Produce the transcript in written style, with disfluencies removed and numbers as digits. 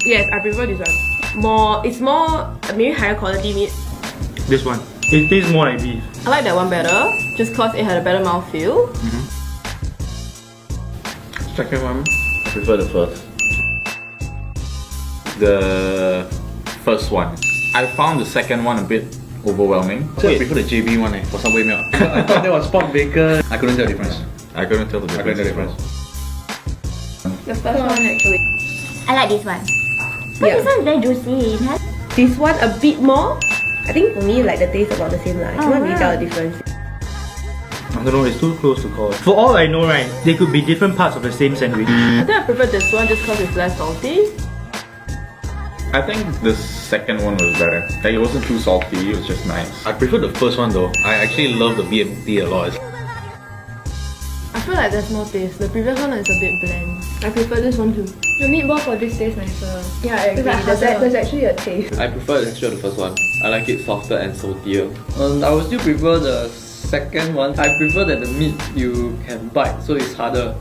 Yes, I prefer this one. It's more, maybe higher quality meat. This one. It tastes more like beef. I like that one better, just cause it had a better mouthfeel. Second one, I prefer the first. The first one. I found the second one a bit overwhelming. So I prefer the JB one for Subway milk. I thought that was pork bacon. I couldn't tell the difference. I couldn't tell the difference. The first one actually. I like this one. But this one is very juicy. This one a bit more. I think for me, like the taste about the same. I cannot really tell the difference. I don't know, it's too close to call. For all I know, right, they could be different parts of the same sandwich. I think I prefer this one just because it's less salty. I think the second one was better. Like, it wasn't too salty, it was just nice. I prefer the first one though. I actually love the B.M.T a lot. I feel like there's more taste. The previous one is a bit bland. I prefer this one too. The meatball for this tastes nicer. Yeah, I agree. Like there's actually a taste. I prefer the texture of the first one. I like it softer and saltier. I would still prefer the second one. I prefer that the meat you can bite, so it's harder.